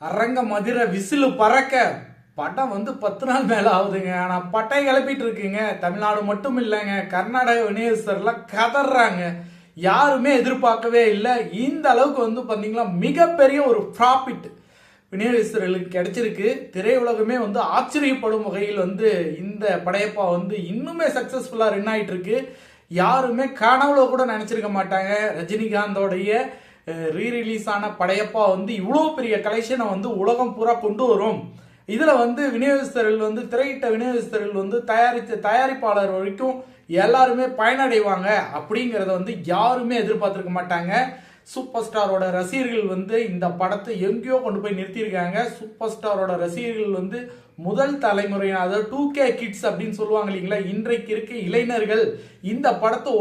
அரங்க Madurai whistle பறக்க படம் 10 நாள் மேல ஆகுதுங்க. ஆனா பட்டை கிளப்பிட்டு இருக்குங்க. தமிழ்நாடு மட்டும் இல்லைங்க, கர்நாடக விநியோகஸ்தர்லாம் கதறாங்க. யாருமே எதிர்பார்க்கவே இல்லை. இந்த அளவுக்கு பாத்தீங்களா மிகப்பெரிய ஒரு ப்ராஃபிட் விநியோகஸ்தர்களுக்கு கிடைச்சிருக்கு. திரையுலகமே ஆச்சரியப்படும் வகையில் இந்த படையப்பா இன்னுமே சக்சஸ்ஃபுல்லா ரன் ஆயிட்டு இருக்கு. யாருமே கனவுல கூட நினைச்சிருக்க மாட்டாங்க ரஜினிகாந்தோடைய ரீரிலீஸ் ஆன படையப்பா இவ்வளோ பெரிய கலெக்ஷனை உலகம் பூரா கொண்டு வரும். இதுல விநியோகஸ்தர்கள் திரையிட்ட விநியோகஸ்தர்கள் தயாரித்த தயாரிப்பாளர் வரைக்கும் எல்லாருமே பயனடைவாங்க அப்படிங்கறத யாருமே எதிர்பார்த்திருக்க மாட்டாங்க. சூப்பர் ஸ்டாரோட ரசிகர்கள் இந்த படத்தை எங்கேயோ கொண்டு போய் நிறுத்தியிருக்காங்க. சூப்பர் ஸ்டாரோட ரசிகர்கள் முதல் தலைமுறை, அதாவது 2K கிட்ஸ் அப்படின்னு சொல்லுவாங்க இல்லைங்களா, இன்றைக்கு இருக்க இளைஞர்கள் இந்த படத்தை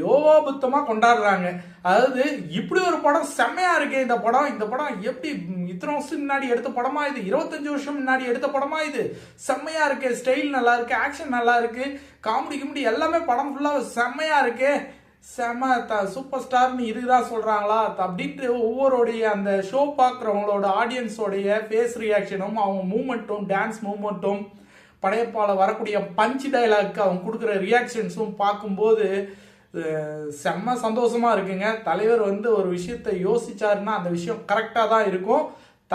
யோகாபுத்தமா கொண்டாடுறாங்க. அதாவது இப்படி ஒரு படம் செம்மையா இருக்கு. இந்த படம் எப்படி இத்தனை வருஷம் முன்னாடி எடுத்த படமா இது, 25 வருஷம் முன்னாடி எடுத்த படமா இது, செம்மையா இருக்கு, ஸ்டைல் நல்லா இருக்கு, ஆக்ஷன் நல்லா இருக்கு, காமெடி எல்லாமே படம் ஃபுல்லா செம்மையா இருக்கு, செம சூப்பர் ஸ்டார்னு இதுதான் சொல்றாங்களா அப்படின்ட்டு ஒவ்வொருடைய அந்த ஷோ பார்க்குறவங்களோட ஆடியன்ஸோடைய ஃபேஸ் ரியாக்ஷனும் அவங்க மூமெண்ட்டும் டான்ஸ் மூமெண்ட்டும் படையப்பால வரக்கூடிய பஞ்ச் டைலாக்கு அவங்க கொடுக்குற ரியாக்ஷன்ஸும் பார்க்கும்போது செம்ம சந்தோஷமா இருக்குங்க. தலைவர் ஒரு விஷயத்தை யோசிச்சாருன்னா அந்த விஷயம் கரெக்டாக தான் இருக்கும்.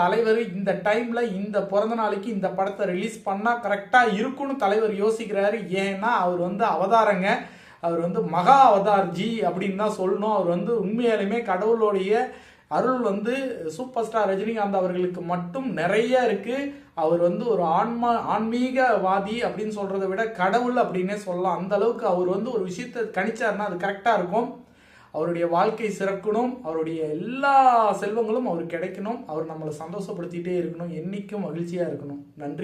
தலைவர் இந்த டைம்ல இந்த பிறந்த நாளைக்கு இந்த படத்தை ரிலீஸ் பண்ணா கரெக்டா இருக்கும்னு தலைவர் யோசிக்கிறாரு. ஏன்னா அவர் அவதாரங்க, அவர் மகா அவதார் ஜி அப்படின்னு தான் சொல்லணும். அவர் உண்மையாலுமே கடவுளுடைய அருள் சூப்பர் ஸ்டார் ரஜினிகாந்த் அவர்களுக்கு மட்டும் நிறைய இருக்கு. அவர் ஒரு ஆன்மீகவாதி அப்படின்னு சொல்றதை விட கடவுள் அப்படின்னே சொல்லலாம். அந்த அளவுக்கு அவர் ஒரு விஷயத்தை கணிச்சாருன்னா அது கரெக்டா இருக்கும். அவருடைய வாழ்க்கை சிறக்கணும், அவருடைய எல்லா செல்வங்களும் அவருக்கு கிடைக்கணும், அவர் நம்மளை சந்தோஷப்படுத்திட்டே இருக்கணும், என்னைக்கும் மகிழ்ச்சியா இருக்கணும். நன்றி.